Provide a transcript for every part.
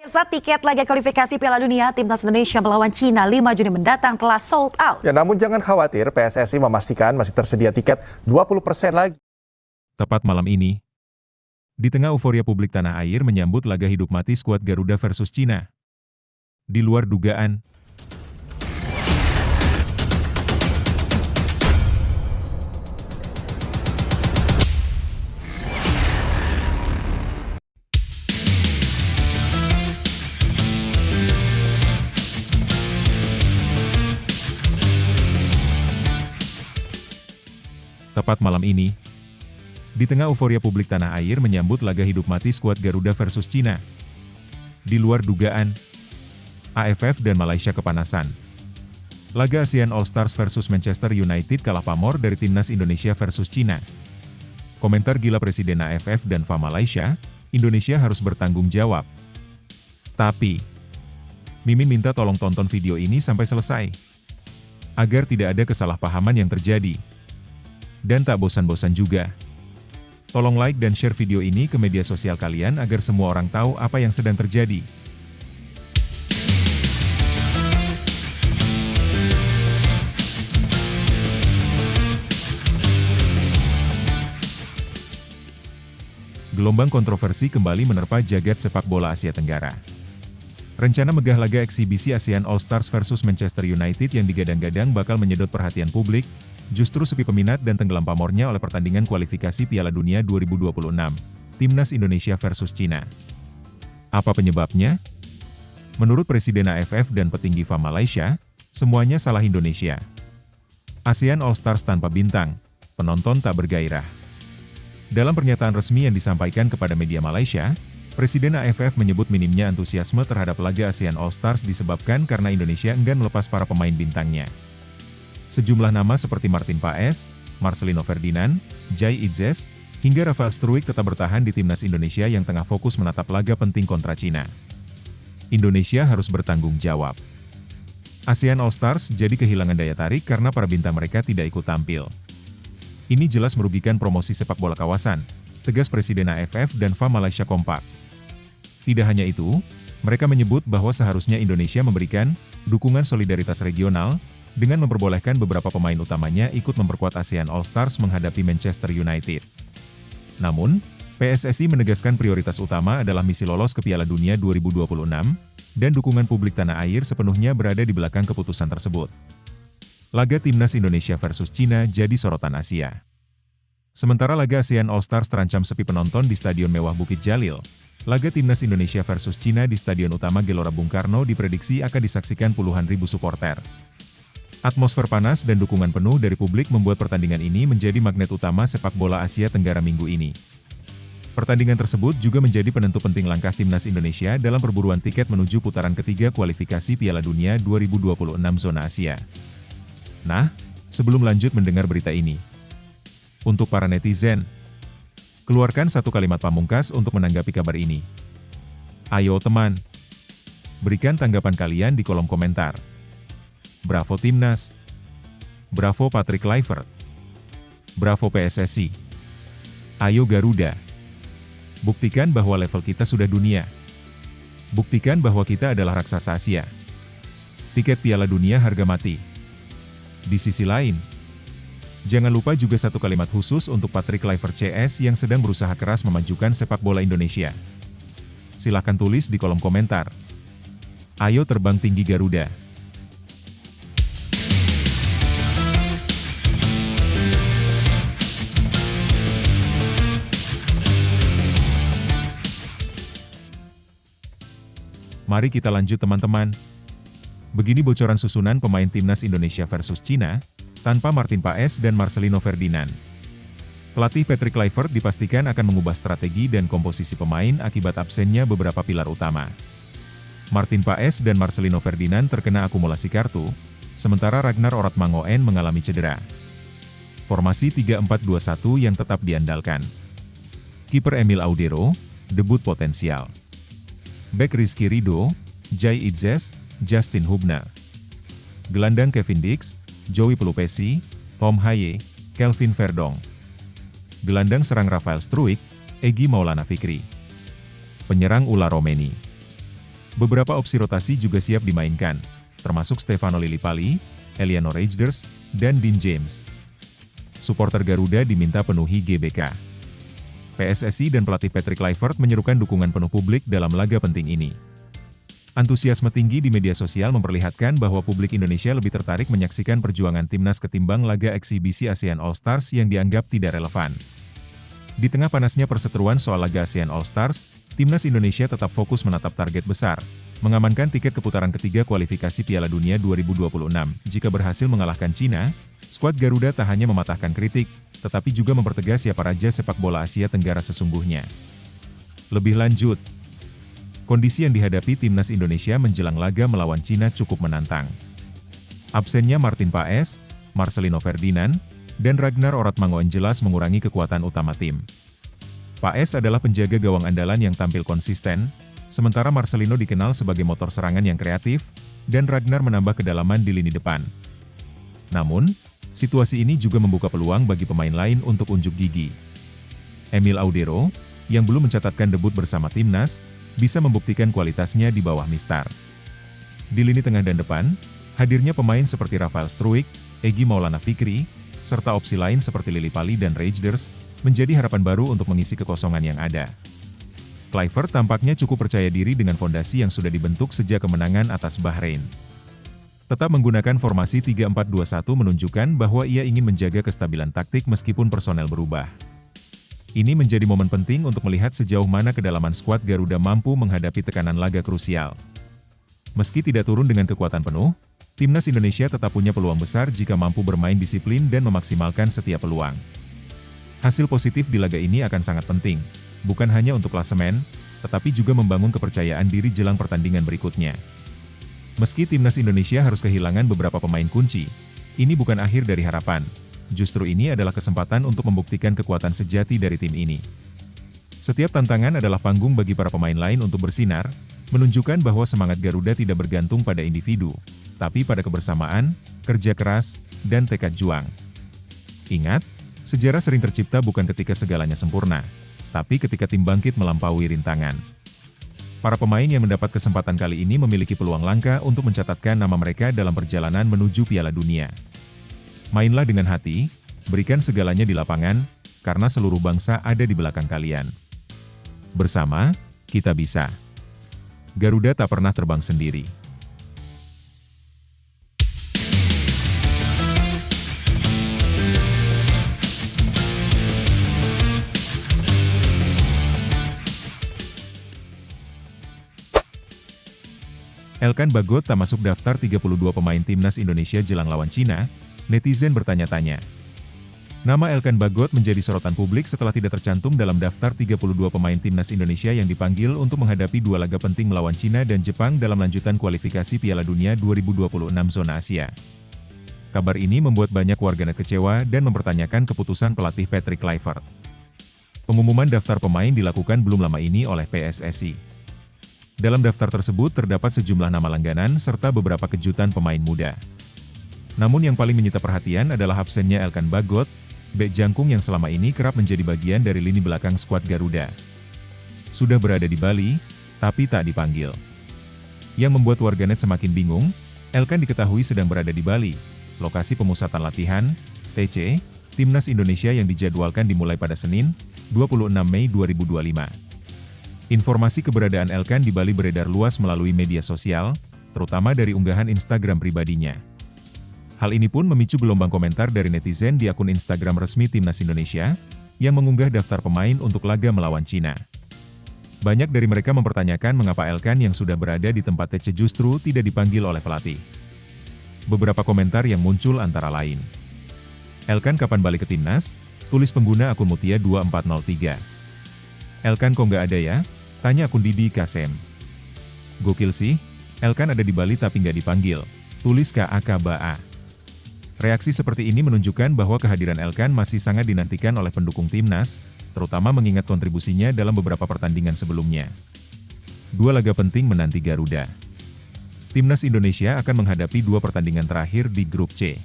Saat tiket laga kualifikasi Piala Dunia, Timnas Indonesia melawan Cina 5 Juni mendatang telah sold out. Ya, namun jangan khawatir, PSSI memastikan masih tersedia tiket 20% lagi. Tepat malam ini, di tengah euforia publik tanah air menyambut laga hidup mati skuad Garuda versus Cina. Di luar dugaan, tepat malam ini, di tengah euforia publik tanah air menyambut laga hidup mati skuad Garuda versus Cina. Di luar dugaan, AFF dan Malaysia kepanasan. Laga ASEAN All-Stars versus Manchester United kalah pamor dari Timnas Indonesia versus Cina. Komentar gila Presiden AFF dan FA Malaysia, Indonesia harus bertanggung jawab. Tapi, Mimin minta tolong tonton video ini sampai selesai, agar tidak ada kesalahpahaman yang terjadi. Dan tak bosan-bosan juga, tolong like dan share video ini ke media sosial kalian agar semua orang tahu apa yang sedang terjadi. Gelombang kontroversi kembali menerpa jagat sepak bola Asia Tenggara. Rencana megah laga eksibisi ASEAN All-Stars versus Manchester United yang digadang-gadang bakal menyedot perhatian publik, justru sepi peminat dan tenggelam pamornya oleh pertandingan kualifikasi Piala Dunia 2026, Timnas Indonesia versus Cina. Apa penyebabnya? Menurut Presiden AFF dan petinggi FA Malaysia, semuanya salah Indonesia. ASEAN All-Stars tanpa bintang, penonton tak bergairah. Dalam pernyataan resmi yang disampaikan kepada media Malaysia, Presiden AFF menyebut minimnya antusiasme terhadap laga ASEAN All-Stars disebabkan karena Indonesia enggan melepas para pemain bintangnya. Sejumlah nama seperti Martin Paes, Marcelino Ferdinand, Jai Itzes, hingga Rafael Struijk tetap bertahan di Timnas Indonesia yang tengah fokus menatap laga penting kontra Cina. Indonesia harus bertanggung jawab. ASEAN All-Stars jadi kehilangan daya tarik karena para bintang mereka tidak ikut tampil. Ini jelas merugikan promosi sepak bola kawasan, tegas Presiden AFF dan FA Malaysia kompak. Tidak hanya itu, mereka menyebut bahwa seharusnya Indonesia memberikan dukungan solidaritas regional, dengan memperbolehkan beberapa pemain utamanya ikut memperkuat ASEAN All-Stars menghadapi Manchester United. Namun, PSSI menegaskan prioritas utama adalah misi lolos ke Piala Dunia 2026, dan dukungan publik tanah air sepenuhnya berada di belakang keputusan tersebut. Laga Timnas Indonesia versus Cina jadi sorotan Asia. Sementara laga ASEAN All-Stars terancam sepi penonton di Stadion Mewah Bukit Jalil, laga Timnas Indonesia versus Cina di Stadion Utama Gelora Bung Karno diprediksi akan disaksikan puluhan ribu supporter. Atmosfer panas dan dukungan penuh dari publik membuat pertandingan ini menjadi magnet utama sepak bola Asia Tenggara minggu ini. Pertandingan tersebut juga menjadi penentu penting langkah Timnas Indonesia dalam perburuan tiket menuju putaran ketiga kualifikasi Piala Dunia 2026 zona Asia. Nah, sebelum lanjut mendengar berita ini, untuk para netizen, keluarkan satu kalimat pamungkas untuk menanggapi kabar ini. Ayo teman, berikan tanggapan kalian di kolom komentar. Bravo Timnas. Bravo Patrick Kluivert. Bravo PSSI. Ayo Garuda. Buktikan bahwa level kita sudah dunia. Buktikan bahwa kita adalah raksasa Asia. Tiket Piala Dunia harga mati. Di sisi lain, jangan lupa juga satu kalimat khusus untuk Patrick Kluivert CS yang sedang berusaha keras memajukan sepak bola Indonesia. Silahkan tulis di kolom komentar. Ayo terbang tinggi Garuda. Mari kita lanjut teman-teman. Begini bocoran susunan pemain Timnas Indonesia versus Cina, tanpa Martin Paes dan Marcelino Ferdinand. Pelatih Patrick Kluivert dipastikan akan mengubah strategi dan komposisi pemain akibat absennya beberapa pilar utama. Martin Paes dan Marcelino Ferdinand terkena akumulasi kartu, sementara Ragnar Oratmangoen mengalami cedera. Formasi 3-4-2-1 yang tetap diandalkan. Kiper Emil Audero, debut potensial. Bek Rizky Ridho, Jai Itzes, Justin Hubner. Gelandang Kevin Dix, Joey Pelupesi, Tom Haye, Kelvin Verdong. Gelandang serang Rafael Struijk, Egy Maulana Fikri. Penyerang Ula Romeni. Beberapa opsi rotasi juga siap dimainkan, termasuk Stefano Lillipali, Eliano Reijers, dan Dean James. Suporter Garuda diminta penuhi GBK. PSSI dan pelatih Patrick Kluivert menyerukan dukungan penuh publik dalam laga penting ini. Antusiasme tinggi di media sosial memperlihatkan bahwa publik Indonesia lebih tertarik menyaksikan perjuangan timnas ketimbang laga eksibisi ASEAN All-Stars yang dianggap tidak relevan. Di tengah panasnya perseteruan soal laga ASEAN All-Stars, timnas Indonesia tetap fokus menatap target besar, mengamankan tiket ke putaran ketiga kualifikasi Piala Dunia 2026. Jika berhasil mengalahkan Cina, skuad Garuda tak hanya mematahkan kritik, tetapi juga mempertegas siapa raja sepak bola Asia Tenggara sesungguhnya. Lebih lanjut, kondisi yang dihadapi timnas Indonesia menjelang laga melawan Cina cukup menantang. Absennya Martin Paes, Marcelino Ferdinand, dan Ragnar Oratmangoen jelas mengurangi kekuatan utama tim. Paes adalah penjaga gawang andalan yang tampil konsisten, sementara Marcelino dikenal sebagai motor serangan yang kreatif, dan Ragnar menambah kedalaman di lini depan. Namun, situasi ini juga membuka peluang bagi pemain lain untuk unjuk gigi. Emil Audero, yang belum mencatatkan debut bersama timnas, bisa membuktikan kualitasnya di bawah Mistar. Di lini tengah dan depan, hadirnya pemain seperti Rafael Struijk, Egy Maulana Fikri, serta opsi lain seperti Lillipali dan Reijers, menjadi harapan baru untuk mengisi kekosongan yang ada. Kluivert tampaknya cukup percaya diri dengan fondasi yang sudah dibentuk sejak kemenangan atas Bahrain. Tetap menggunakan formasi 3-4-2-1 menunjukkan bahwa ia ingin menjaga kestabilan taktik meskipun personel berubah. Ini menjadi momen penting untuk melihat sejauh mana kedalaman skuad Garuda mampu menghadapi tekanan laga krusial. Meski tidak turun dengan kekuatan penuh, timnas Indonesia tetap punya peluang besar jika mampu bermain disiplin dan memaksimalkan setiap peluang. Hasil positif di laga ini akan sangat penting, bukan hanya untuk klasemen, tetapi juga membangun kepercayaan diri jelang pertandingan berikutnya. Meski timnas Indonesia harus kehilangan beberapa pemain kunci, ini bukan akhir dari harapan. Justru ini adalah kesempatan untuk membuktikan kekuatan sejati dari tim ini. Setiap tantangan adalah panggung bagi para pemain lain untuk bersinar, menunjukkan bahwa semangat Garuda tidak bergantung pada individu, tapi pada kebersamaan, kerja keras, dan tekad juang. Ingat, sejarah sering tercipta bukan ketika segalanya sempurna, tapi ketika tim bangkit melampaui rintangan. Para pemain yang mendapat kesempatan kali ini memiliki peluang langka untuk mencatatkan nama mereka dalam perjalanan menuju Piala Dunia. Mainlah dengan hati, berikan segalanya di lapangan, karena seluruh bangsa ada di belakang kalian. Bersama, kita bisa. Garuda tak pernah terbang sendiri. Elkan Bagot tak masuk daftar 32 pemain timnas Indonesia jelang lawan Cina, netizen bertanya-tanya. Nama Elkan Bagot menjadi sorotan publik setelah tidak tercantum dalam daftar 32 pemain timnas Indonesia yang dipanggil untuk menghadapi dua laga penting melawan Cina dan Jepang dalam lanjutan kualifikasi Piala Dunia 2026 zona Asia. Kabar ini membuat banyak warganet kecewa dan mempertanyakan keputusan pelatih Patrick Kluivert. Pengumuman daftar pemain dilakukan belum lama ini oleh PSSI. Dalam daftar tersebut terdapat sejumlah nama langganan serta beberapa kejutan pemain muda. Namun yang paling menyita perhatian adalah absennya Elkan Bagot, bek jangkung yang selama ini kerap menjadi bagian dari lini belakang skuad Garuda. Sudah berada di Bali, tapi tak dipanggil. Yang membuat warganet semakin bingung, Elkan diketahui sedang berada di Bali, lokasi pemusatan latihan, TC, Timnas Indonesia yang dijadwalkan dimulai pada Senin, 26 Mei 2025. Informasi keberadaan Elkan di Bali beredar luas melalui media sosial, terutama dari unggahan Instagram pribadinya. Hal ini pun memicu gelombang komentar dari netizen di akun Instagram resmi Timnas Indonesia, yang mengunggah daftar pemain untuk laga melawan Cina. Banyak dari mereka mempertanyakan mengapa Elkan yang sudah berada di tempat TC justru tidak dipanggil oleh pelatih. Beberapa komentar yang muncul antara lain. Elkan kapan balik ke Timnas? Tulis pengguna akun Mutia 2403. Elkan kok nggak ada ya? Tanya akun Didi Kasem. Gokil sih, Elkan ada di Bali tapi nggak dipanggil. Tulis KAKBA. Reaksi seperti ini menunjukkan bahwa kehadiran Elkan masih sangat dinantikan oleh pendukung Timnas, terutama mengingat kontribusinya dalam beberapa pertandingan sebelumnya. Dua laga penting menanti Garuda. Timnas Indonesia akan menghadapi dua pertandingan terakhir di Grup C.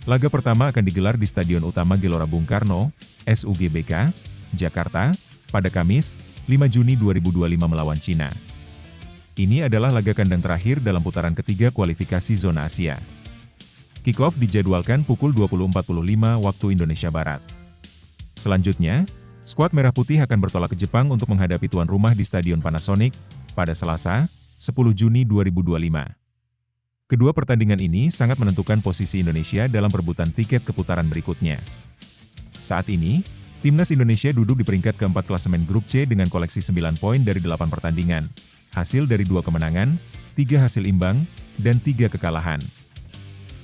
Laga pertama akan digelar di Stadion Utama Gelora Bung Karno, SUGBK, Jakarta, pada Kamis, 5 Juni 2025 melawan Cina. Ini adalah laga kandang terakhir dalam putaran ketiga kualifikasi zona Asia. Kick-off dijadwalkan pukul 20.45 waktu Indonesia Barat. Selanjutnya, skuad Merah Putih akan bertolak ke Jepang untuk menghadapi tuan rumah di Stadion Panasonic pada Selasa, 10 Juni 2025. Kedua pertandingan ini sangat menentukan posisi Indonesia dalam perebutan tiket ke putaran berikutnya. Saat ini, Timnas Indonesia duduk di peringkat keempat klasemen Grup C dengan koleksi 9 poin dari 8 pertandingan, hasil dari 2 kemenangan, 3 hasil imbang, dan 3 kekalahan.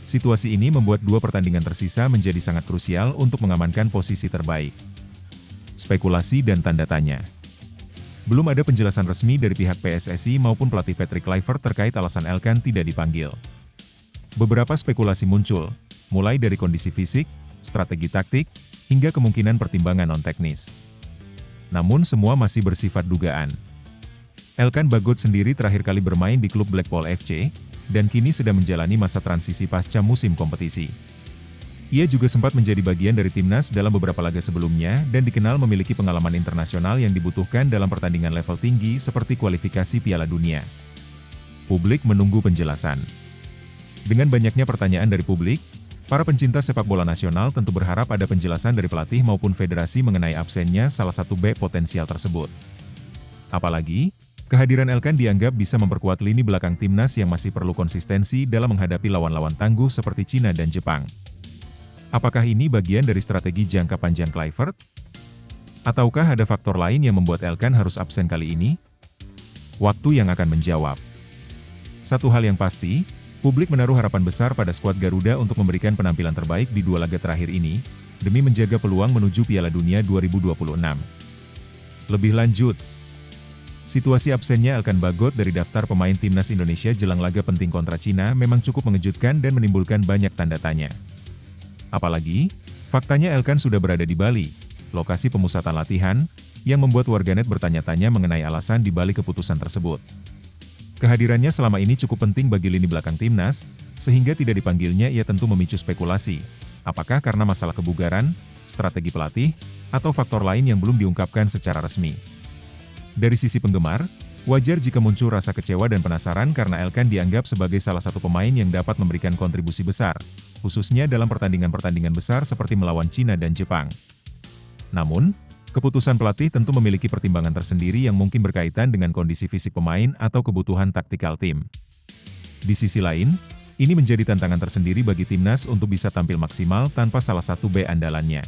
Situasi ini membuat 2 pertandingan tersisa menjadi sangat krusial untuk mengamankan posisi terbaik. Spekulasi dan tanda tanya. Belum ada penjelasan resmi dari pihak PSSI maupun pelatih Patrick Kluivert terkait alasan Elkan tidak dipanggil. Beberapa spekulasi muncul, mulai dari kondisi fisik, strategi taktik, hingga kemungkinan pertimbangan non-teknis. Namun semua masih bersifat dugaan. Elkan Bagot sendiri terakhir kali bermain di klub Blackpool FC, dan kini sedang menjalani masa transisi pasca musim kompetisi. Ia juga sempat menjadi bagian dari timnas dalam beberapa laga sebelumnya dan dikenal memiliki pengalaman internasional yang dibutuhkan dalam pertandingan level tinggi seperti kualifikasi Piala Dunia. Publik menunggu penjelasan. Dengan banyaknya pertanyaan dari publik, para pencinta sepak bola nasional tentu berharap ada penjelasan dari pelatih maupun federasi mengenai absennya salah satu bek potensial tersebut. Apalagi, kehadiran Elkan dianggap bisa memperkuat lini belakang timnas yang masih perlu konsistensi dalam menghadapi lawan-lawan tangguh seperti Cina dan Jepang. Apakah ini bagian dari strategi jangka panjang Kluivert? Ataukah ada faktor lain yang membuat Elkan harus absen kali ini? Waktu yang akan menjawab. Satu hal yang pasti, publik menaruh harapan besar pada skuad Garuda untuk memberikan penampilan terbaik di 2 laga terakhir ini, demi menjaga peluang menuju Piala Dunia 2026. Lebih lanjut, situasi absennya Elkan Bagot dari daftar pemain timnas Indonesia jelang laga penting kontra Cina memang cukup mengejutkan dan menimbulkan banyak tanda tanya. Apalagi, faktanya Elkan sudah berada di Bali, lokasi pemusatan latihan, yang membuat warganet bertanya-tanya mengenai alasan di balik keputusan tersebut. Kehadirannya selama ini cukup penting bagi lini belakang timnas, sehingga tidak dipanggilnya ia tentu memicu spekulasi. Apakah karena masalah kebugaran, strategi pelatih, atau faktor lain yang belum diungkapkan secara resmi. Dari sisi penggemar, wajar jika muncul rasa kecewa dan penasaran karena Elkan dianggap sebagai salah satu pemain yang dapat memberikan kontribusi besar, khususnya dalam pertandingan-pertandingan besar seperti melawan Cina dan Jepang. Namun, keputusan pelatih tentu memiliki pertimbangan tersendiri yang mungkin berkaitan dengan kondisi fisik pemain atau kebutuhan taktikal tim. Di sisi lain, ini menjadi tantangan tersendiri bagi timnas untuk bisa tampil maksimal tanpa salah satu bek andalannya.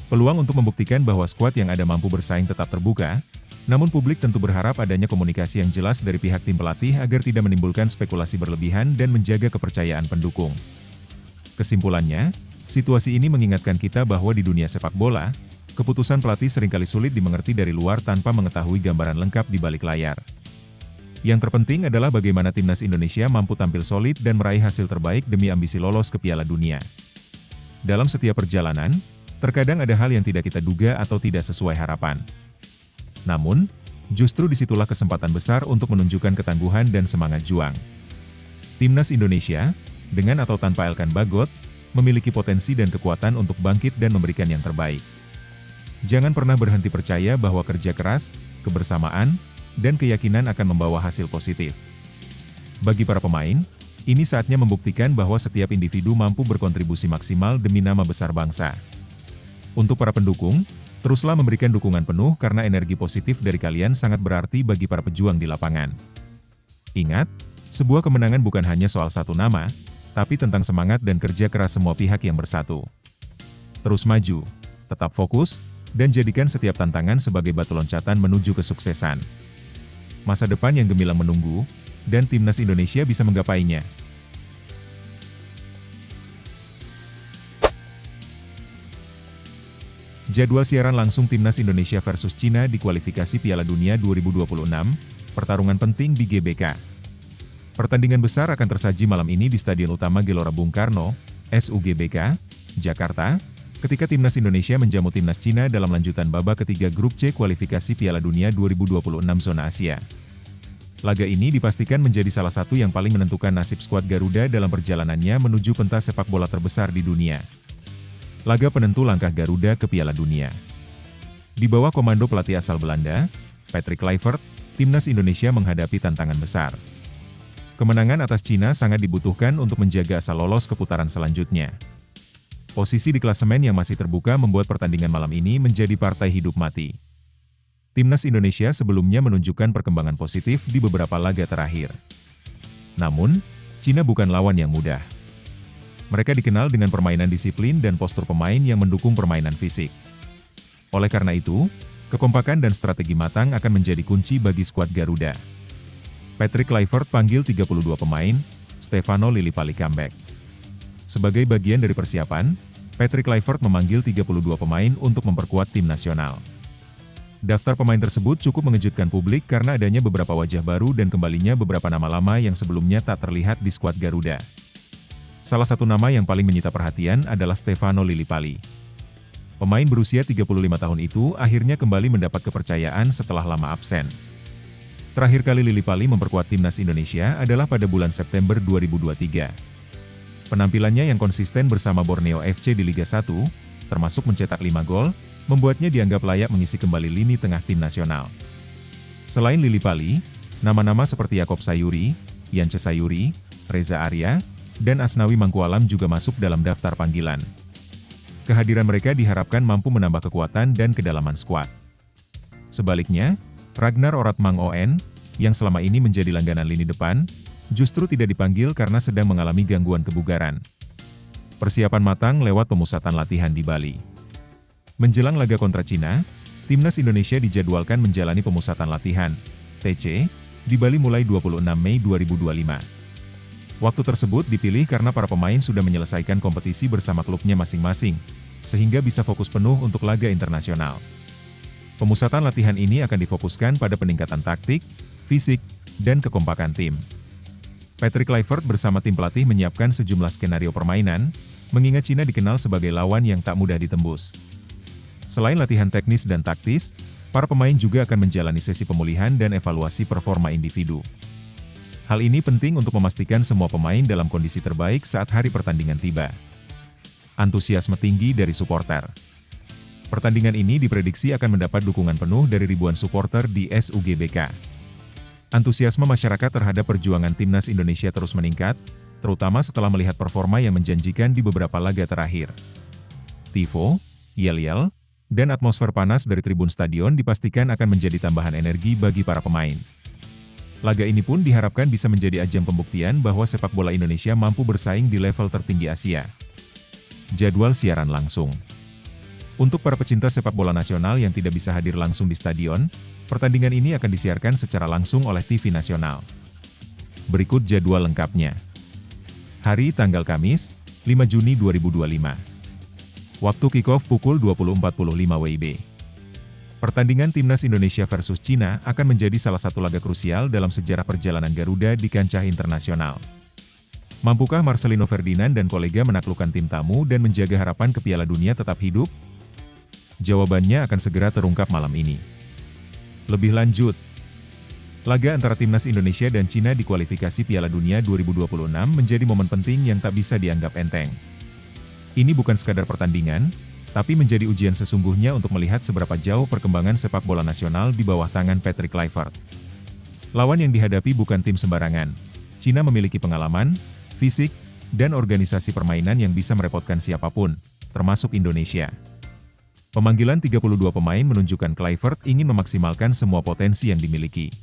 Peluang untuk membuktikan bahwa skuad yang ada mampu bersaing tetap terbuka, namun publik tentu berharap adanya komunikasi yang jelas dari pihak tim pelatih agar tidak menimbulkan spekulasi berlebihan dan menjaga kepercayaan pendukung. Kesimpulannya, situasi ini mengingatkan kita bahwa di dunia sepak bola, keputusan pelatih seringkali sulit dimengerti dari luar tanpa mengetahui gambaran lengkap di balik layar. Yang terpenting adalah bagaimana timnas Indonesia mampu tampil solid dan meraih hasil terbaik demi ambisi lolos ke Piala Dunia. Dalam setiap perjalanan, terkadang ada hal yang tidak kita duga atau tidak sesuai harapan. Namun, justru disitulah kesempatan besar untuk menunjukkan ketangguhan dan semangat juang. Timnas Indonesia, dengan atau tanpa Elkan Bagot, memiliki potensi dan kekuatan untuk bangkit dan memberikan yang terbaik. Jangan pernah berhenti percaya bahwa kerja keras, kebersamaan, dan keyakinan akan membawa hasil positif. Bagi para pemain, ini saatnya membuktikan bahwa setiap individu mampu berkontribusi maksimal demi nama besar bangsa. Untuk para pendukung, teruslah memberikan dukungan penuh karena energi positif dari kalian sangat berarti bagi para pejuang di lapangan. Ingat, sebuah kemenangan bukan hanya soal satu nama, tapi tentang semangat dan kerja keras semua pihak yang bersatu. Terus maju, tetap fokus, dan jadikan setiap tantangan sebagai batu loncatan menuju kesuksesan. Masa depan yang gemilang menunggu, dan timnas Indonesia bisa menggapainya. Jadwal siaran langsung Timnas Indonesia versus Cina di kualifikasi Piala Dunia 2026, pertarungan penting di GBK. Pertandingan besar akan tersaji malam ini di Stadion Utama Gelora Bung Karno, SUGBK, Jakarta, ketika Timnas Indonesia menjamu Timnas Cina dalam lanjutan babak ketiga Grup C kualifikasi Piala Dunia 2026 Zona Asia. Laga ini dipastikan menjadi salah satu yang paling menentukan nasib skuad Garuda dalam perjalanannya menuju pentas sepak bola terbesar di dunia. Laga penentu langkah Garuda ke Piala Dunia. Di bawah komando pelatih asal Belanda, Patrick Kluivert, timnas Indonesia menghadapi tantangan besar. Kemenangan atas Cina sangat dibutuhkan untuk menjaga asal lolos ke putaran selanjutnya. Posisi di klasemen yang masih terbuka membuat pertandingan malam ini menjadi partai hidup mati. Timnas Indonesia sebelumnya menunjukkan perkembangan positif di beberapa laga terakhir. Namun, Cina bukan lawan yang mudah. Mereka dikenal dengan permainan disiplin dan postur pemain yang mendukung permainan fisik. Oleh karena itu, kekompakan dan strategi matang akan menjadi kunci bagi skuad Garuda. Patrick Kluivert panggil 32 pemain, Stefano Lillipali comeback. Sebagai bagian dari persiapan, Patrick Kluivert memanggil 32 pemain untuk memperkuat tim nasional. Daftar pemain tersebut cukup mengejutkan publik karena adanya beberapa wajah baru dan kembalinya beberapa nama lama yang sebelumnya tak terlihat di skuad Garuda. Salah satu nama yang paling menyita perhatian adalah Stefano Lillipali. Pemain berusia 35 tahun itu akhirnya kembali mendapat kepercayaan setelah lama absen. Terakhir kali Lillipali memperkuat timnas Indonesia adalah pada bulan September 2023. Penampilannya yang konsisten bersama Borneo FC di Liga 1, termasuk mencetak 5 gol, membuatnya dianggap layak mengisi kembali lini tengah tim nasional. Selain Lillipali, nama-nama seperti Yakob Sayuri, Yance Sayuri, Reza Arya, dan Asnawi Mangkualam juga masuk dalam daftar panggilan. Kehadiran mereka diharapkan mampu menambah kekuatan dan kedalaman skuad. Sebaliknya, Ragnar Oratmangoen, yang selama ini menjadi langganan lini depan, justru tidak dipanggil karena sedang mengalami gangguan kebugaran. Persiapan matang lewat pemusatan latihan di Bali. Menjelang laga kontra Cina, timnas Indonesia dijadwalkan menjalani pemusatan latihan, TC, di Bali mulai 26 Mei 2025. Waktu tersebut dipilih karena para pemain sudah menyelesaikan kompetisi bersama klubnya masing-masing, sehingga bisa fokus penuh untuk laga internasional. Pemusatan latihan ini akan difokuskan pada peningkatan taktik, fisik, dan kekompakan tim. Patrick Kluivert bersama tim pelatih menyiapkan sejumlah skenario permainan, mengingat Cina dikenal sebagai lawan yang tak mudah ditembus. Selain latihan teknis dan taktis, para pemain juga akan menjalani sesi pemulihan dan evaluasi performa individu. Hal ini penting untuk memastikan semua pemain dalam kondisi terbaik saat hari pertandingan tiba. Antusiasme tinggi dari supporter. Pertandingan ini diprediksi akan mendapat dukungan penuh dari ribuan supporter di SUGBK. Antusiasme masyarakat terhadap perjuangan timnas Indonesia terus meningkat, terutama setelah melihat performa yang menjanjikan di beberapa laga terakhir. Tifo, yel-yel, dan atmosfer panas dari tribun stadion dipastikan akan menjadi tambahan energi bagi para pemain. Laga ini pun diharapkan bisa menjadi ajang pembuktian bahwa sepak bola Indonesia mampu bersaing di level tertinggi Asia. Jadwal siaran langsung. Untuk para pecinta sepak bola nasional yang tidak bisa hadir langsung di stadion, pertandingan ini akan disiarkan secara langsung oleh TV nasional. Berikut jadwal lengkapnya. Hari tanggal Kamis, 5 Juni 2025. Waktu kick-off pukul 20.45 WIB. Pertandingan timnas Indonesia versus Cina akan menjadi salah satu laga krusial dalam sejarah perjalanan Garuda di kancah internasional. Mampukah Marcelino Ferdinand dan kolega menaklukkan tim tamu dan menjaga harapan ke Piala Dunia tetap hidup? Jawabannya akan segera terungkap malam ini. Lebih lanjut, laga antara timnas Indonesia dan Cina di kualifikasi Piala Dunia 2026 menjadi momen penting yang tak bisa dianggap enteng. Ini bukan sekadar pertandingan, tapi menjadi ujian sesungguhnya untuk melihat seberapa jauh perkembangan sepak bola nasional di bawah tangan Patrick Kluivert. Lawan yang dihadapi bukan tim sembarangan. Cina memiliki pengalaman, fisik, dan organisasi permainan yang bisa merepotkan siapapun, termasuk Indonesia. Pemanggilan 32 pemain menunjukkan Kluivert ingin memaksimalkan semua potensi yang dimiliki.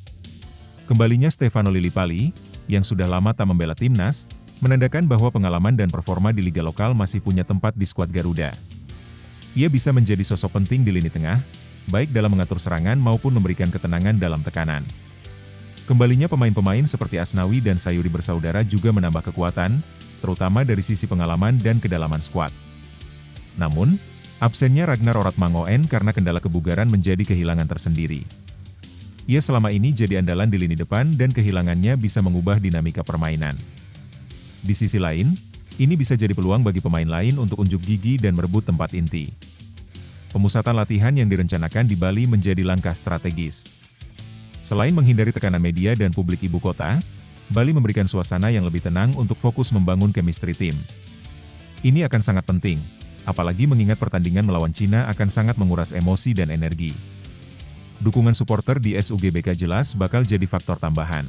Kembalinya Stefano Lillipali, yang sudah lama tak membela timnas, menandakan bahwa pengalaman dan performa di liga lokal masih punya tempat di skuad Garuda. Ia bisa menjadi sosok penting di lini tengah, baik dalam mengatur serangan maupun memberikan ketenangan dalam tekanan. Kembalinya pemain-pemain seperti Asnawi dan Sayuri bersaudara juga menambah kekuatan, terutama dari sisi pengalaman dan kedalaman skuad. Namun, absennya Ragnar Oratmangoen karena kendala kebugaran menjadi kehilangan tersendiri. Ia selama ini jadi andalan di lini depan dan kehilangannya bisa mengubah dinamika permainan. Di sisi lain, ini bisa jadi peluang bagi pemain lain untuk unjuk gigi dan merebut tempat inti. Pemusatan latihan yang direncanakan di Bali menjadi langkah strategis. Selain menghindari tekanan media dan publik ibu kota, Bali memberikan suasana yang lebih tenang untuk fokus membangun chemistry tim. Ini akan sangat penting, apalagi mengingat pertandingan melawan Cina akan sangat menguras emosi dan energi. dukungan supporter di SUGBK jelas bakal jadi faktor tambahan.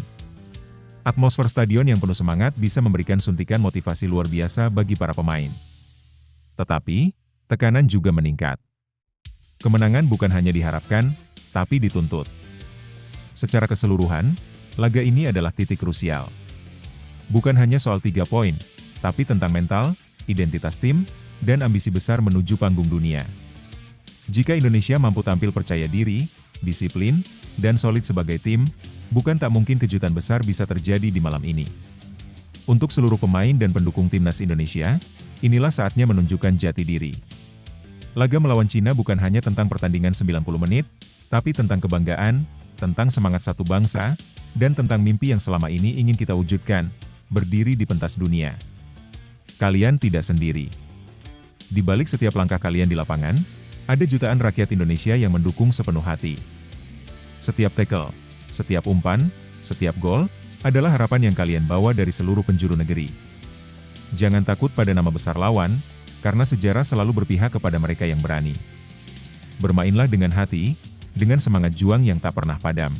Atmosfer stadion yang penuh semangat bisa memberikan suntikan motivasi luar biasa bagi para pemain. Tetapi, tekanan juga meningkat. Kemenangan bukan hanya diharapkan, tapi dituntut. Secara keseluruhan, laga ini adalah titik krusial. Bukan hanya soal 3 poin, tapi tentang mental, identitas tim, dan ambisi besar menuju panggung dunia. Jika Indonesia mampu tampil percaya diri, disiplin, dan solid sebagai tim, bukan tak mungkin kejutan besar bisa terjadi di malam ini. Untuk seluruh pemain dan pendukung timnas Indonesia, inilah saatnya menunjukkan jati diri. Laga melawan Cina bukan hanya tentang pertandingan 90 menit, tapi tentang kebanggaan, tentang semangat satu bangsa, dan tentang mimpi yang selama ini ingin kita wujudkan, berdiri di pentas dunia. Kalian tidak sendiri. Di balik setiap langkah kalian di lapangan, ada jutaan rakyat Indonesia yang mendukung sepenuh hati. Setiap tackle, setiap umpan, setiap gol, adalah harapan yang kalian bawa dari seluruh penjuru negeri. Jangan takut pada nama besar lawan, karena sejarah selalu berpihak kepada mereka yang berani. Bermainlah dengan hati, dengan semangat juang yang tak pernah padam.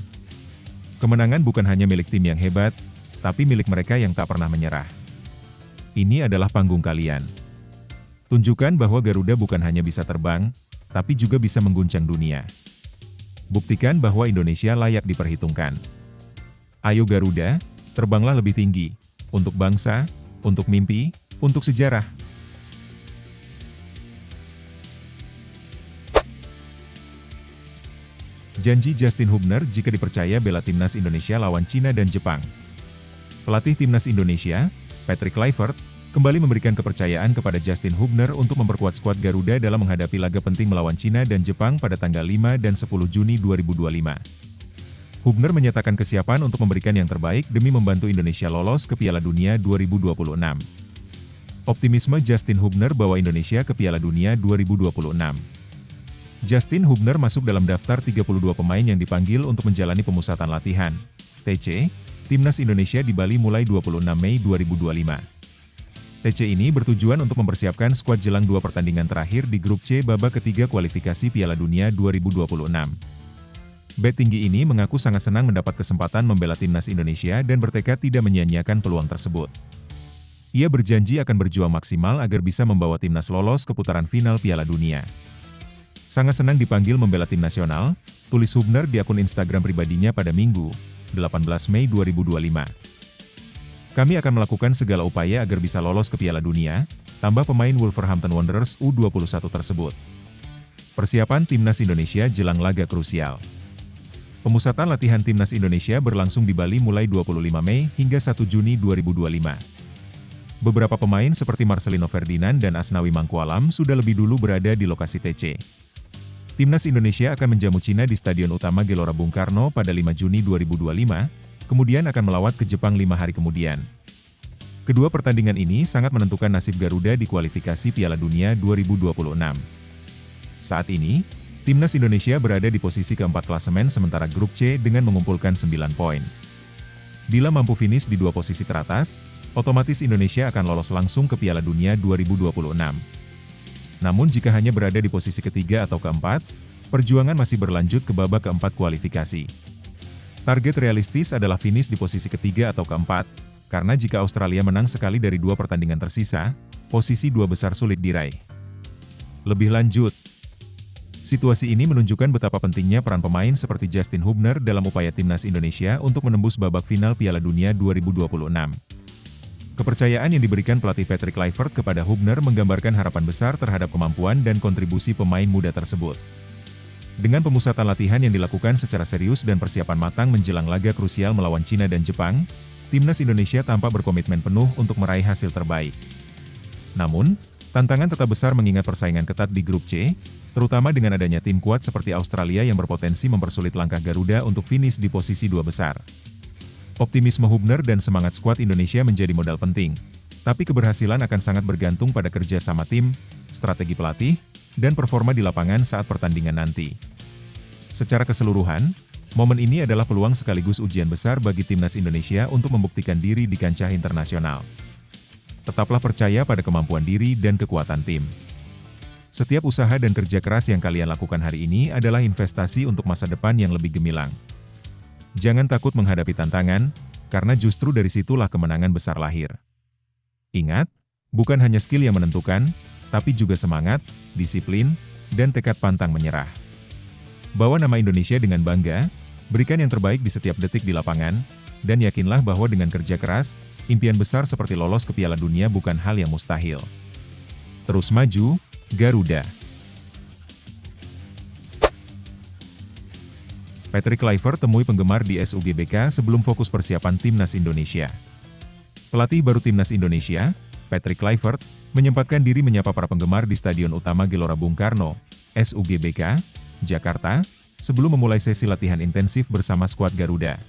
Kemenangan bukan hanya milik tim yang hebat, tapi milik mereka yang tak pernah menyerah. Ini adalah panggung kalian. Tunjukkan bahwa Garuda bukan hanya bisa terbang, tapi juga bisa mengguncang dunia. Buktikan bahwa Indonesia layak diperhitungkan. Ayo Garuda, terbanglah lebih tinggi, untuk bangsa, untuk mimpi, untuk sejarah. Janji Justin Hubner jika dipercaya bela timnas Indonesia lawan Cina dan Jepang. Pelatih timnas Indonesia, Patrick Kluivert, kembali memberikan kepercayaan kepada Justin Hubner untuk memperkuat skuad Garuda dalam menghadapi laga penting melawan Cina dan Jepang pada tanggal 5 dan 10 Juni 2025. Hubner menyatakan kesiapan untuk memberikan yang terbaik demi membantu Indonesia lolos ke Piala Dunia 2026. Optimisme Justin Hubner bawa Indonesia ke Piala Dunia 2026. Justin Hubner masuk dalam daftar 32 pemain yang dipanggil untuk menjalani pemusatan latihan, TC, Timnas Indonesia di Bali mulai 26 Mei 2025. TC ini bertujuan untuk mempersiapkan skuad jelang 2 pertandingan terakhir di grup C babak ketiga kualifikasi Piala Dunia 2026. Bek tinggi ini mengaku sangat senang mendapat kesempatan membela timnas Indonesia dan bertekad tidak menyia-nyiakan peluang tersebut. Ia berjanji akan berjuang maksimal agar bisa membawa timnas lolos ke putaran final Piala Dunia. Sangat senang dipanggil membela tim nasional, tulis Hubner di akun Instagram pribadinya pada Minggu, 18 Mei 2025. Kami akan melakukan segala upaya agar bisa lolos ke Piala Dunia, tambah pemain Wolverhampton Wanderers U21 tersebut. Persiapan timnas Indonesia jelang laga krusial. Pemusatan latihan timnas Indonesia berlangsung di Bali mulai 25 Mei hingga 1 Juni 2025. Beberapa pemain seperti Marcelino Ferdinand dan Asnawi Mangkualam sudah lebih dulu berada di lokasi TC. Timnas Indonesia akan menjamu Cina di Stadion Utama Gelora Bung Karno pada 5 Juni 2025, kemudian akan melawat ke Jepang 5 hari kemudian. Kedua pertandingan ini sangat menentukan nasib Garuda di kualifikasi Piala Dunia 2026. Saat ini, Timnas Indonesia berada di posisi keempat klasemen sementara grup C dengan mengumpulkan 9 poin. Bila mampu finish di 2 posisi teratas, otomatis Indonesia akan lolos langsung ke Piala Dunia 2026. Namun jika hanya berada di posisi ketiga atau keempat, perjuangan masih berlanjut ke babak keempat kualifikasi. Target realistis adalah finish di posisi ketiga atau keempat, karena jika Australia menang sekali dari 2 pertandingan tersisa, posisi 2 besar sulit diraih. Lebih lanjut, situasi ini menunjukkan betapa pentingnya peran pemain seperti Justin Hubner dalam upaya timnas Indonesia untuk menembus babak final Piala Dunia 2026. Kepercayaan yang diberikan pelatih Patrick Kluivert kepada Hubner menggambarkan harapan besar terhadap kemampuan dan kontribusi pemain muda tersebut. Dengan pemusatan latihan yang dilakukan secara serius dan persiapan matang menjelang laga krusial melawan Cina dan Jepang, timnas Indonesia tampak berkomitmen penuh untuk meraih hasil terbaik. Namun, tantangan tetap besar mengingat persaingan ketat di grup C, terutama dengan adanya tim kuat seperti Australia yang berpotensi mempersulit langkah Garuda untuk finish di posisi 2 besar. Optimisme Hubner dan semangat skuad Indonesia menjadi modal penting, tapi keberhasilan akan sangat bergantung pada kerja sama tim, strategi pelatih, dan performa di lapangan saat pertandingan nanti. Secara keseluruhan, momen ini adalah peluang sekaligus ujian besar bagi timnas Indonesia untuk membuktikan diri di kancah internasional. Tetaplah percaya pada kemampuan diri dan kekuatan tim. Setiap usaha dan kerja keras yang kalian lakukan hari ini adalah investasi untuk masa depan yang lebih gemilang. Jangan takut menghadapi tantangan, karena justru dari situlah kemenangan besar lahir. Ingat, bukan hanya skill yang menentukan, tapi juga semangat, disiplin, dan tekad pantang menyerah. Bawa nama Indonesia dengan bangga, berikan yang terbaik di setiap detik di lapangan, dan yakinlah bahwa dengan kerja keras, impian besar seperti lolos ke Piala Dunia bukan hal yang mustahil. Terus maju, Garuda. Patrick Kluivert temui penggemar di SUGBK sebelum fokus persiapan Timnas Indonesia. Pelatih baru Timnas Indonesia, Patrick Kluivert, menyempatkan diri menyapa para penggemar di Stadion Utama Gelora Bung Karno, SUGBK, Jakarta, sebelum memulai sesi latihan intensif bersama skuad Garuda.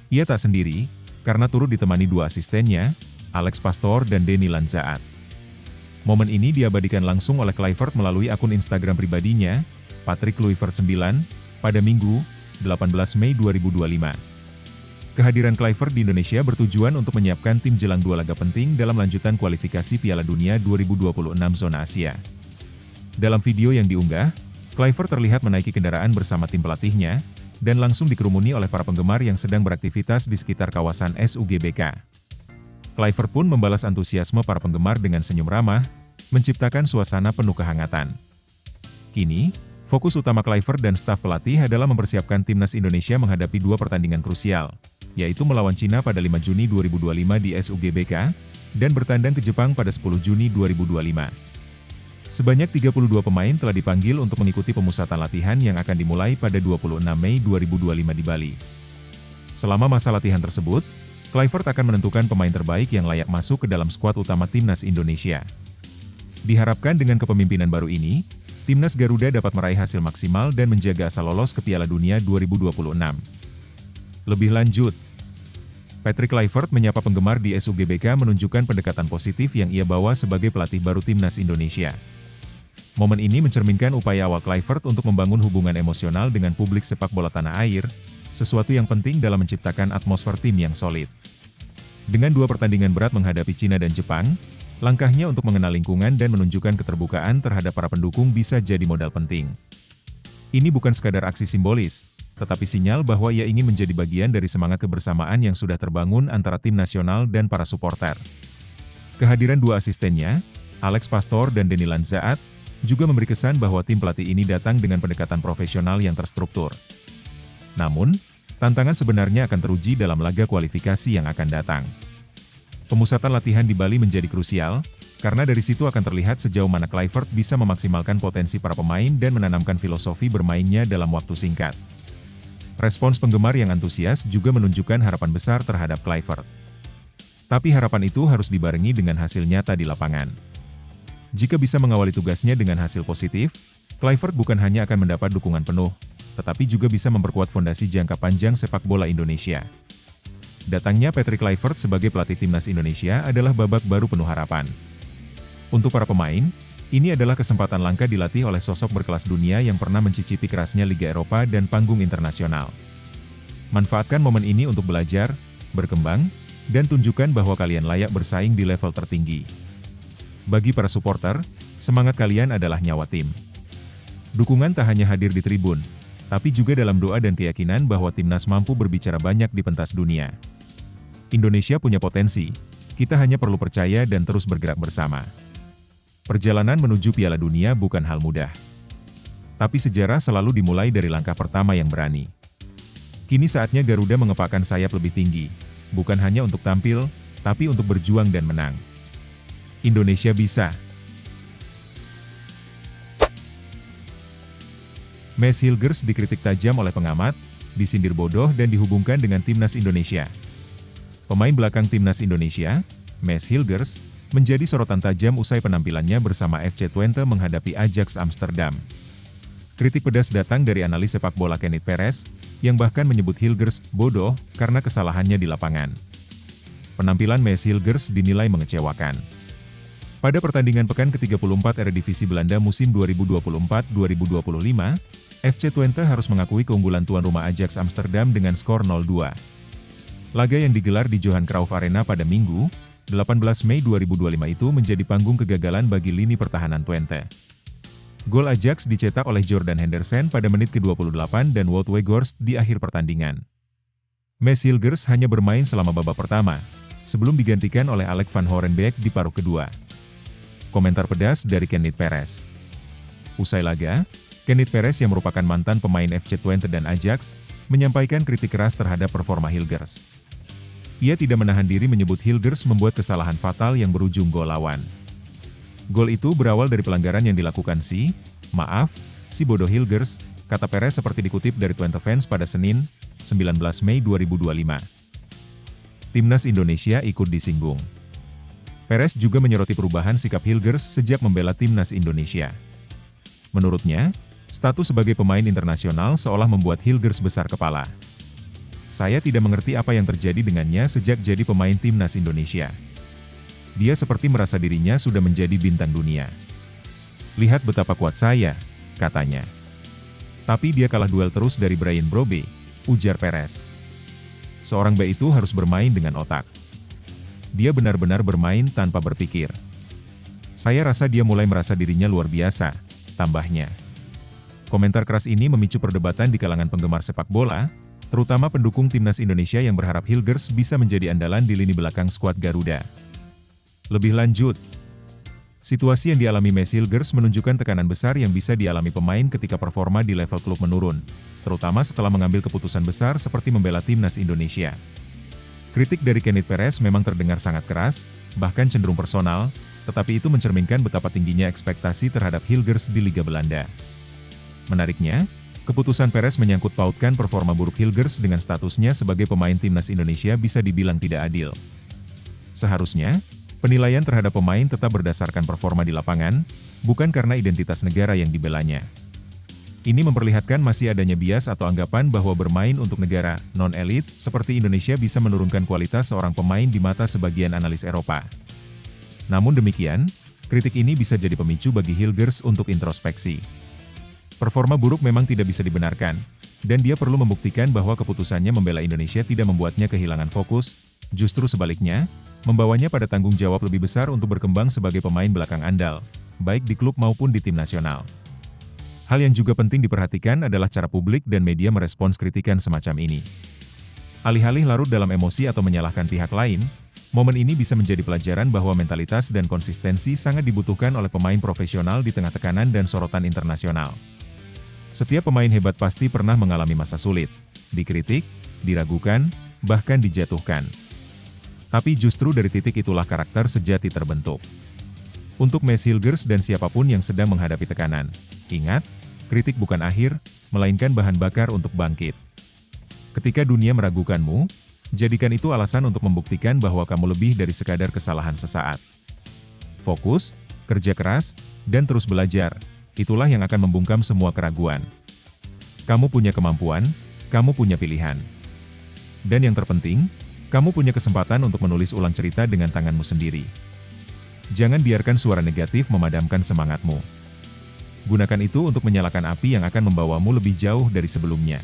Ia tak sendiri, karena turut ditemani dua asistennya, Alex Pastor dan Denny Lanzaat. Momen ini diabadikan langsung oleh Kluivert melalui akun Instagram pribadinya, Patrick Kluivert 9, pada Minggu, 18 Mei 2025. Kehadiran Kluivert di Indonesia bertujuan untuk menyiapkan tim jelang dua laga penting dalam lanjutan kualifikasi Piala Dunia 2026 zona Asia. Dalam video yang diunggah, Kluivert terlihat menaiki kendaraan bersama tim pelatihnya, dan langsung dikerumuni oleh para penggemar yang sedang beraktivitas di sekitar kawasan SUGBK. Kluivert pun membalas antusiasme para penggemar dengan senyum ramah, menciptakan suasana penuh kehangatan. Kini, fokus utama Kluivert dan staf pelatih adalah mempersiapkan Timnas Indonesia menghadapi dua pertandingan krusial, yaitu melawan Cina pada 5 Juni 2025 di SUGBK, dan bertandang ke Jepang pada 10 Juni 2025. Sebanyak 32 pemain telah dipanggil untuk mengikuti pemusatan latihan yang akan dimulai pada 26 Mei 2025 di Bali. Selama masa latihan tersebut, Kluivert akan menentukan pemain terbaik yang layak masuk ke dalam skuad utama Timnas Indonesia. Diharapkan dengan kepemimpinan baru ini, Timnas Garuda dapat meraih hasil maksimal dan menjaga asa lolos ke Piala Dunia 2026. Lebih lanjut, Patrick Kluivert menyapa penggemar di SUGBK menunjukkan pendekatan positif yang ia bawa sebagai pelatih baru Timnas Indonesia. Momen ini mencerminkan upaya awal Kluivert untuk membangun hubungan emosional dengan publik sepak bola tanah air, sesuatu yang penting dalam menciptakan atmosfer tim yang solid. Dengan dua pertandingan berat menghadapi Cina dan Jepang, langkahnya untuk mengenal lingkungan dan menunjukkan keterbukaan terhadap para pendukung bisa jadi modal penting. Ini bukan sekadar aksi simbolis, tetapi sinyal bahwa ia ingin menjadi bagian dari semangat kebersamaan yang sudah terbangun antara tim nasional dan para supporter. Kehadiran dua asistennya, Alex Pastor dan Denny Lanzaat, juga memberi kesan bahwa tim pelatih ini datang dengan pendekatan profesional yang terstruktur. Namun, tantangan sebenarnya akan teruji dalam laga kualifikasi yang akan datang. Pemusatan latihan di Bali menjadi krusial, karena dari situ akan terlihat sejauh mana Kluivert bisa memaksimalkan potensi para pemain dan menanamkan filosofi bermainnya dalam waktu singkat. Respons penggemar yang antusias juga menunjukkan harapan besar terhadap Kluivert. Tapi harapan itu harus dibarengi dengan hasil nyata di lapangan. Jika bisa mengawali tugasnya dengan hasil positif, Kluivert bukan hanya akan mendapat dukungan penuh, tetapi juga bisa memperkuat fondasi jangka panjang sepak bola Indonesia. Datangnya Patrick Kluivert sebagai pelatih Timnas Indonesia adalah babak baru penuh harapan. Untuk para pemain, ini adalah kesempatan langka dilatih oleh sosok berkelas dunia yang pernah mencicipi kerasnya Liga Eropa dan panggung internasional. Manfaatkan momen ini untuk belajar, berkembang, dan tunjukkan bahwa kalian layak bersaing di level tertinggi. Bagi para supporter, semangat kalian adalah nyawa tim. Dukungan tak hanya hadir di tribun, tapi juga dalam doa dan keyakinan bahwa Timnas mampu berbicara banyak di pentas dunia. Indonesia punya potensi, kita hanya perlu percaya dan terus bergerak bersama. Perjalanan menuju Piala Dunia bukan hal mudah. Tapi sejarah selalu dimulai dari langkah pertama yang berani. Kini saatnya Garuda mengepakkan sayap lebih tinggi, bukan hanya untuk tampil, tapi untuk berjuang dan menang. Indonesia bisa. Mads Hilgers dikritik tajam oleh pengamat, disindir bodoh dan dihubungkan dengan Timnas Indonesia. Pemain belakang Timnas Indonesia, Mads Hilgers, menjadi sorotan tajam usai penampilannya bersama FC Twente menghadapi Ajax Amsterdam. Kritik pedas datang dari analis sepak bola Kenneth Perez, yang bahkan menyebut Hilgers bodoh karena kesalahannya di lapangan. Penampilan Mads Hilgers dinilai mengecewakan. Pada pertandingan pekan ke-34 Eredivisie Belanda musim 2024-2025, FC Twente harus mengakui keunggulan tuan rumah Ajax Amsterdam dengan skor 0-2. Laga yang digelar di Johan Cruijff Arena pada Minggu, 18 Mei 2025 itu menjadi panggung kegagalan bagi lini pertahanan Twente. Gol Ajax dicetak oleh Jordan Henderson pada menit ke-28 dan Wout Weghorst di akhir pertandingan. Mads Hilgers hanya bermain selama babak pertama, sebelum digantikan oleh Alec van Horenbeek di paruh kedua. Komentar pedas dari Kenneth Perez. Usai laga, Kenneth Perez yang merupakan mantan pemain FC Twente dan Ajax, menyampaikan kritik keras terhadap performa Hilgers. Ia tidak menahan diri menyebut Hilgers membuat kesalahan fatal yang berujung gol lawan. Gol itu berawal dari pelanggaran yang dilakukan si bodoh Hilgers, kata Perez seperti dikutip dari Twente Fans pada Senin, 19 Mei 2025. Timnas Indonesia ikut disinggung. Perez juga menyoroti perubahan sikap Hilgers sejak membela Timnas Indonesia. Menurutnya, status sebagai pemain internasional seolah membuat Hilgers besar kepala. Saya tidak mengerti apa yang terjadi dengannya sejak jadi pemain Timnas Indonesia. Dia seperti merasa dirinya sudah menjadi bintang dunia. Lihat betapa kuat saya, katanya. Tapi dia kalah duel terus dari Brian Brobbey, ujar Perez. Seorang back itu harus bermain dengan otak. Dia benar-benar bermain tanpa berpikir. Saya rasa dia mulai merasa dirinya luar biasa, tambahnya. Komentar keras ini memicu perdebatan di kalangan penggemar sepak bola, terutama pendukung Timnas Indonesia yang berharap Hilgers bisa menjadi andalan di lini belakang skuad Garuda. Lebih lanjut, situasi yang dialami Mads Hilgers menunjukkan tekanan besar yang bisa dialami pemain ketika performa di level klub menurun, terutama setelah mengambil keputusan besar seperti membela Timnas Indonesia. Kritik dari Kenneth Perez memang terdengar sangat keras, bahkan cenderung personal, tetapi itu mencerminkan betapa tingginya ekspektasi terhadap Hilgers di Liga Belanda. Menariknya, keputusan Perez menyangkut pautkan performa buruk Hilgers dengan statusnya sebagai pemain Timnas Indonesia bisa dibilang tidak adil. Seharusnya, penilaian terhadap pemain tetap berdasarkan performa di lapangan, bukan karena identitas negara yang dibelanya. Ini memperlihatkan masih adanya bias atau anggapan bahwa bermain untuk negara non-elit seperti Indonesia bisa menurunkan kualitas seorang pemain di mata sebagian analis Eropa. Namun demikian, kritik ini bisa jadi pemicu bagi Hilgers untuk introspeksi. Performa buruk memang tidak bisa dibenarkan, dan dia perlu membuktikan bahwa keputusannya membela Indonesia tidak membuatnya kehilangan fokus, justru sebaliknya, membawanya pada tanggung jawab lebih besar untuk berkembang sebagai pemain belakang andal, baik di klub maupun di tim nasional. Hal yang juga penting diperhatikan adalah cara publik dan media merespons kritikan semacam ini. Alih-alih larut dalam emosi atau menyalahkan pihak lain, momen ini bisa menjadi pelajaran bahwa mentalitas dan konsistensi sangat dibutuhkan oleh pemain profesional di tengah tekanan dan sorotan internasional. Setiap pemain hebat pasti pernah mengalami masa sulit, dikritik, diragukan, bahkan dijatuhkan. Tapi justru dari titik itulah karakter sejati terbentuk. Untuk Mads Hilgers dan siapapun yang sedang menghadapi tekanan, ingat, kritik bukan akhir, melainkan bahan bakar untuk bangkit. Ketika dunia meragukanmu, jadikan itu alasan untuk membuktikan bahwa kamu lebih dari sekadar kesalahan sesaat. Fokus, kerja keras, dan terus belajar, itulah yang akan membungkam semua keraguan. Kamu punya kemampuan, kamu punya pilihan. Dan yang terpenting, kamu punya kesempatan untuk menulis ulang cerita dengan tanganmu sendiri. Jangan biarkan suara negatif memadamkan semangatmu. Gunakan itu untuk menyalakan api yang akan membawamu lebih jauh dari sebelumnya.